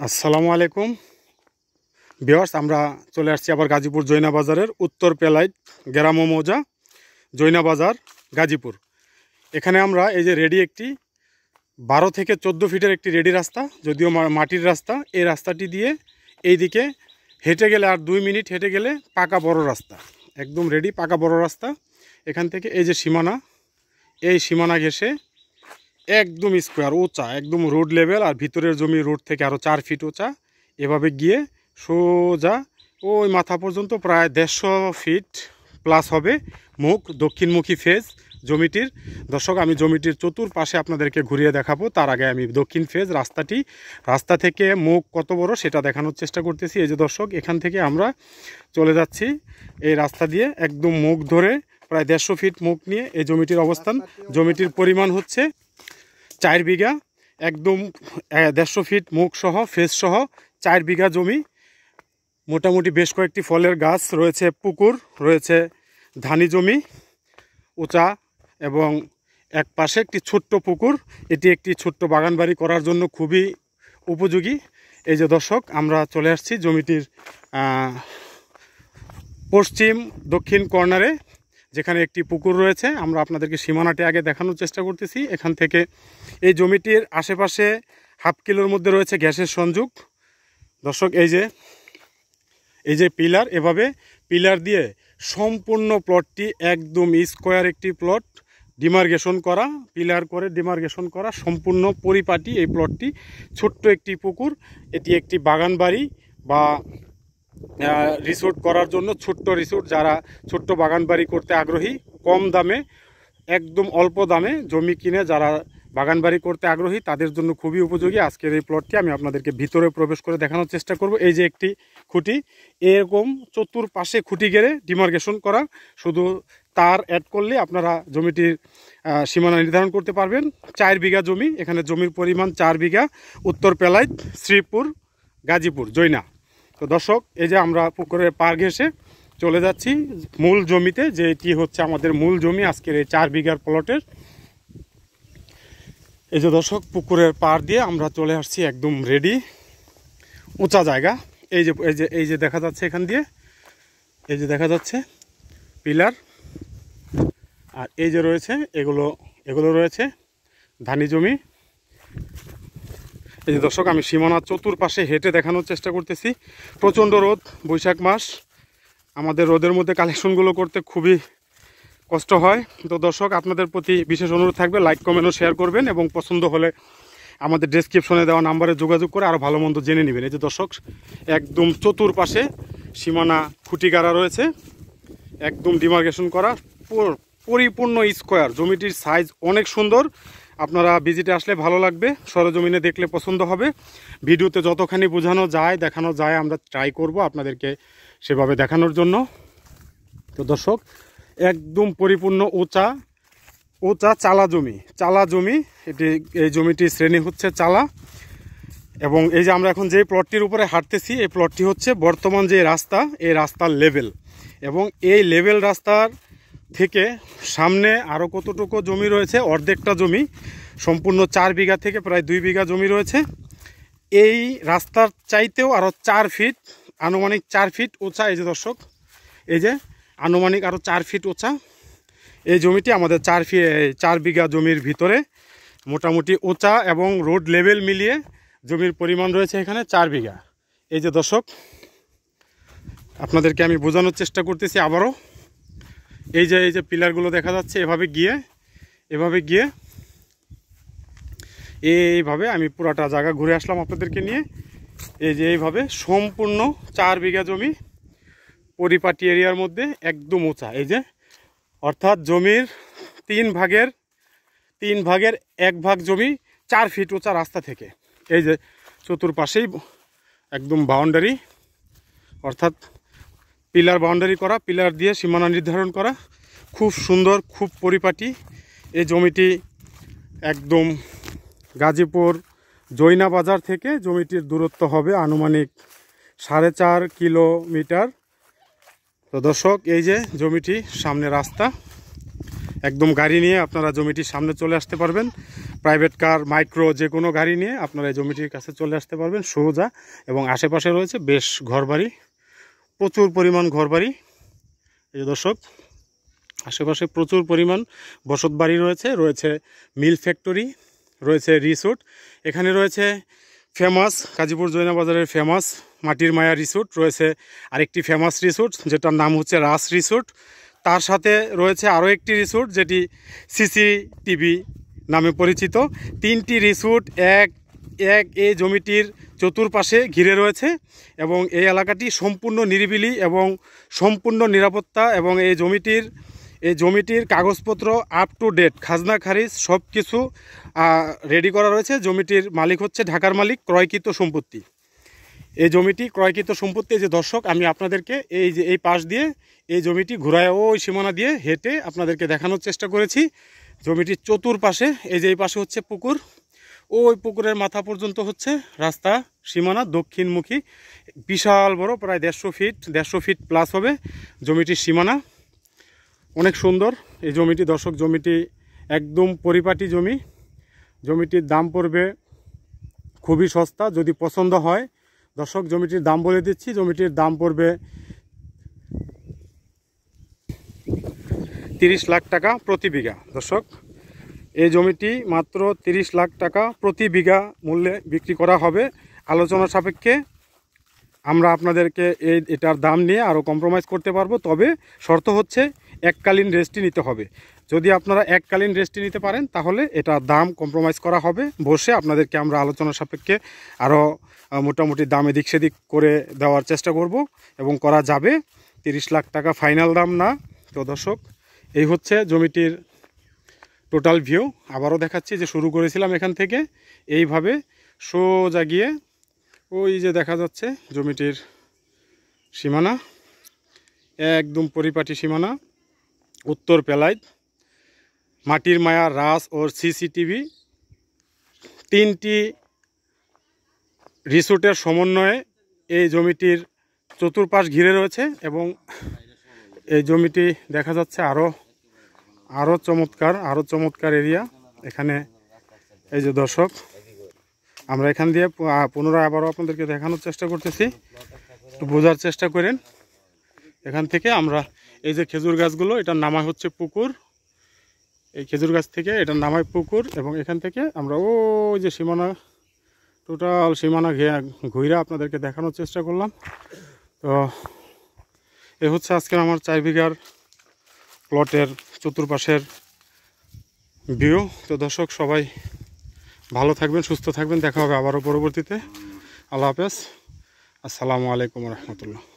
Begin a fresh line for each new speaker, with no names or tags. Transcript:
আসসালামু আলাইকুম ভিউয়ার্স, আমরা চলে আসছি আবার গাজীপুর জৈনা বাজারের উত্তর পেলাইট গ্রাম মৌজা জৈনা বাজার গাজীপুর। এখানে আমরা এই যে রেডি একটি 12 থেকে 14 ফিটের একটি রেডি রাস্তা, যদিও মাটির রাস্তা, এই রাস্তাটি দিয়ে এই দিকে হেঁটে গেলে আর 2 মিনিট হেঁটে গেলে পাকা বড় রাস্তা, একদম রেডি পাকা বড় রাস্তা। এখান থেকে এই যে সীমানা, এই সীমানা ঘেঁষে একদম স্কোয়ার উঁচা, একদম রোড লেভেল, আর ভিতরের জমি রোড থেকে আরও 4 ফিট উঁচা, এভাবে গিয়ে সোজা ওই মাথা পর্যন্ত প্রায় 150 ফিট প্লাস হবে মুখ দক্ষিণমুখী ফেজ জমিটির। দর্শক, আমি জমিটির চতুর্পাশে আপনাদেরকে ঘুরিয়ে দেখাবো। তার আগে আমি দক্ষিণ ফেজ রাস্তা থেকে মুখ কত বড় সেটা দেখানোর চেষ্টা করতেছি। এই যে দর্শক, এখান থেকে আমরা চলে যাচ্ছি এই রাস্তা দিয়ে একদম মুখ ধরে প্রায় 150 ফিট মুখ নিয়ে এই জমিটির অবস্থান। জমিটির পরিমাণ হচ্ছে 4 বিঘা, একদম 150 ফিট মুখ সহ ফেজ সহ 4 বিঘা জমি। মোটামুটি বেশ কয়েকটি ফলের গাছ রয়েছে, পুকুর রয়েছে, ধানি জমি উঁচা, এবং এক পাশে একটি ছোট্ট পুকুর। এটি একটি ছোট্ট বাগান বাড়ি করার জন্য খুবই উপযোগী। এই যে দর্শক, আমরা চলে আসছি জমিটির পশ্চিম দক্ষিণ কর্নারে, যেখানে একটি পুকুর রয়েছে। আমরা আপনাদেরকে সীমানাটি আগে দেখানোর চেষ্টা করতেছি। এখান থেকে এই জমিটির আশেপাশে হাফ কিলোর মধ্যে রয়েছে গ্যাসের সংযোগ। দর্শক, এই যে পিলার, এভাবে পিলার দিয়ে সম্পূর্ণ প্লটটি একদম স্কোয়ার একটি প্লট, ডিমার্গেশন করা, পিলার করে ডিমার্গেশন করা, সম্পূর্ণ পরিপাটি এই প্লটটি। ছোট্ট একটি পুকুর, এটি একটি বাগান বাড়ি বা রিসোর্ট করার জন্য, ছোট্ট রিসোর্ট, যারা ছোট্ট বাগান বাড়ি করতে আগ্রহী, কম দামে একদম অল্প দামে জমি কিনে যারা বাগান বাড়ি করতে আগ্রহী, তাদের জন্য খুবই উপযোগী আজকের এই প্লটটি। আমি আপনাদেরকে ভিতরে প্রবেশ করে দেখানোর চেষ্টা করব। এই যে একটি খুঁটি, এরকম চতুর্পাশে খুঁটি গেড়ে ডিমার্গেশন করা, শুধু তার অ্যাড করলে আপনারা জমিটির সীমানা নির্ধারণ করতে পারবেন। 4 বিঘা জমি, এখানে জমির পরিমাণ 4 বিঘা, উত্তর পেলাইট, শ্রীপুর, গাজীপুর, জৈনা। তো দর্শক, এই যে আমরা পুকুরের পার ঘেঁষে চলে যাচ্ছি মূল জমিতে, যে এটি হচ্ছে আমাদের মূল জমি আজকের এই 4 বিঘার প্লটের। এই যে দর্শক, পুকুরের পার দিয়ে আমরা চলে আসছি একদম রেডি উঁচা জায়গা। এই যে দেখা যাচ্ছে, এখান দিয়ে এই যে দেখা যাচ্ছে পিলার, আর এই যে রয়েছে এগুলো রয়েছে ধানি জমি। এই যে দর্শক, আমি সীমানার চতুর্পাশে হেঁটে দেখানোর চেষ্টা করতেছি। প্রচণ্ড রোদ, বৈশাখ মাস, আমাদের রোদের মধ্যে কালেকশনগুলো করতে খুবই কষ্ট হয়। তো দর্শক, আপনাদের প্রতি বিশেষ অনুরোধ থাকবে, লাইক কমেন্ট ও শেয়ার করবেন, এবং পছন্দ হলে আমাদের ডেসক্রিপশনে দেওয়া নাম্বারে যোগাযোগ করে আরও ভালো মন্দ জেনে নেবেন। এই যে দর্শক, একদম চতুর্পাশে সীমানা খুঁটি গাড়া রয়েছে, একদম ডিমার্গেশন করা, পরিপূর্ণ স্কোয়ার। জমিটির সাইজ অনেক সুন্দর, আপনারা ভিজিটে আসলে ভালো লাগবে, সরজমিনে দেখলে পছন্দ হবে। ভিডিওতে যতখানি বোঝানো যায়, দেখানো যায়, আমরা ট্রাই করব আপনাদেরকে সেভাবে দেখানোর জন্য। তো দর্শক, একদম পরিপূর্ণ উঁচা চালা জমি। এই জমিটির শ্রেণী হচ্ছে চালা। এবং এই যে আমরা এখন যে প্লটটির উপরে হাঁটতেছি, এই প্লটটি হচ্ছে বর্তমান যে রাস্তা, এই রাস্তার লেভেল। এবং এই লেভেল রাস্তার থেকে সামনে আরও কতটুকু জমি রয়েছে, অর্ধেকটা জমি, সম্পূর্ণ 4 বিঘা থেকে প্রায় 2 বিঘা জমি রয়েছে। এই রাস্তার চাইতেও আরও 4 ফিট, আনুমানিক 4 ফিট উঁচা। এই যে দর্শক, এই যে আনুমানিক আরও 4 ফিট উঁচা এই জমিটি আমাদের 4 বিঘা জমির ভিতরে, মোটামুটি উঁচা এবং রোড লেভেল মিলিয়ে জমির পরিমাণ রয়েছে এখানে 4 বিঘা। এই যে দর্শক, আপনাদেরকে আমি বোঝানোর চেষ্টা করতেছি আবারও। এই যে পিলারগুলো দেখা যাচ্ছে, এভাবে গিয়ে এইভাবে আমি পুরাটা জায়গা ঘুরে আসলাম আপনাদেরকে নিয়ে। এই যে এইভাবে সম্পূর্ণ 4 বিঘা জমি পরিপাটি এরিয়ার মধ্যে একদম উঁচা। এই যে অর্থাৎ জমির 3 ভাগের 1 ভাগ জমি 4 ফিট উঁচা রাস্তা থেকে। এই যে চতুর্পাশেই একদম বাউন্ডারি, অর্থাৎ পিলার বাউন্ডারি করা, পিলার দিয়ে সীমানা নির্ধারণ করা, খুব সুন্দর, খুব পরিপাটি। এই জমিটি একদম গাজীপুর জৈনা বাজার থেকে জমিটির দূরত্ব হবে আনুমানিক 4.5 কিলোমিটার। তো দর্শক, এই যে জমিটি, সামনে রাস্তা, একদম গাড়ি নিয়ে আপনারা জমিটির সামনে চলে আসতে পারবেন। প্রাইভেট কার, মাইক্রো যে কোনো গাড়ি নিয়ে আপনারা এই জমিটির কাছে চলে আসতে পারবেন সোজা। এবং আশেপাশে রয়েছে বেশ ঘরবাড়ি, প্রচুর পরিমাণ ঘরবাড়ি। এই যে দর্শক, আশেপাশে প্রচুর পরিমাণ বসতবাড়ি রয়েছে মিল ফ্যাক্টরি, রয়েছে রিসোর্ট। এখানে রয়েছে ফেমাস গাজীপুর জৈনাবাজারের ফেমাস মাটির মায়া রিসোর্ট, রয়েছে আরেকটি ফেমাস রিসোর্ট যেটার নাম হচ্ছে রাস রিসোর্ট। তার সাথে রয়েছে আরও একটি রিসোর্ট যেটি সিসিটিভি নামে পরিচিত। 3টি রিসোর্ট এক এই জমিটির চতুর্পাশে ঘিরে রয়েছে এবং এই এলাকাটি সম্পূর্ণ নিরিবিলি এবং সম্পূর্ণ নিরাপত্তা। এবং এই জমিটির কাগজপত্র আপ টু ডেট, খাজনা খারিজ সব কিছু রেডি করা রয়েছে। জমিটির মালিক হচ্ছে ঢাকার মালিক, ক্রয়কৃত সম্পত্তি। এই জমিটি ক্রয়কৃত সম্পত্তি। যে দর্শক, আমি আপনাদেরকে এই পাশ দিয়ে এই জমিটি ঘুরায় ওই সীমানা দিয়ে হেঁটে আপনাদেরকে দেখানোর চেষ্টা করেছি। জমিটির চতুর্পাশে এই পাশে হচ্ছে পুকুর, ওই পুকুরের মাথা পর্যন্ত হচ্ছে রাস্তা সীমানা দক্ষিণমুখী, বিশাল বড়, প্রায় 150 ফিট প্লাস হবে জমিটির সীমানা। অনেক সুন্দর এই জমিটি দর্শক। জমিটি একদম পরিপাটি জমি। জমিটির দাম পড়বে খুবই সস্তা যদি পছন্দ হয়। দর্শক, জমিটির দাম বলে দিচ্ছি, জমিটির দাম পড়বে 30 লাখ টাকা প্রতি বিঘা। দর্শক, এই জমিটি মাত্র 30 লাখ টাকা প্রতি বিঘা মূল্যে বিক্রি করা হবে। আলোচনা সাপেক্ষে আমরা আপনাদেরকে এটার দাম নিয়ে আরও কম্প্রোমাইজ করতে পারবো, তবে শর্ত হচ্ছে এককালীন রেস্ট্রি নিতে হবে। যদি আপনারা এককালীন রেস্ট্রি নিতে পারেন তাহলে এটার দাম কম্প্রোমাইজ করা হবে, বসে আপনাদেরকে আমরা আলোচনা সাপেক্ষে আরও মোটামুটি দাম এদিক সেদিক করে দেওয়ার চেষ্টা করব এবং করা যাবে। 30 লাখ টাকা ফাইনাল দাম না। তো দর্শক, এই হচ্ছে জমিটির টোটাল ভিউ। আবারও দেখাচ্ছি যে শুরু করেছিলাম এখান থেকে, এইভাবে সোজা গিয়ে ওই যে দেখা যাচ্ছে জমিটির সীমানা, একদম পরিপাটি সীমানা। উত্তর পেলাইত, মাটির মায়া, রাস ও সিসিটিভি 3টি রিসোর্টের সমন্বয়ে এই জমিটির চতুর্পাশ ঘিরে রয়েছে। এবং এই জমিটি দেখা যাচ্ছে আরও চমৎকার এরিয়া এখানে। এই যে দর্শক, আমরা এখান দিয়ে পুনরায় আবারও আপনাদেরকে দেখানোর চেষ্টা করতেছি, একটু বোঝার চেষ্টা করেন। এখান থেকে আমরা এই যে খেজুর গাছগুলো, এটার নামায় হচ্ছে পুকুর, এই খেজুর গাছ থেকে এটার নামায় পুকুর। এবং এখান থেকে আমরা ওই যে সীমানা, টোটাল সীমানা ঘুরে আপনাদেরকে দেখানোর চেষ্টা করলাম। তো এ হচ্ছে আজকের আমার 4 বিঘার প্লটের চতুর্পাশের ভিউ। তো দর্শক, সবাই ভালো থাকবেন, সুস্থ থাকবেন, দেখা হবে আবারও পরবর্তীতে। আল্লাহ হাফেজ, আসসালামু আলাইকুম রহমতুল্লাহ।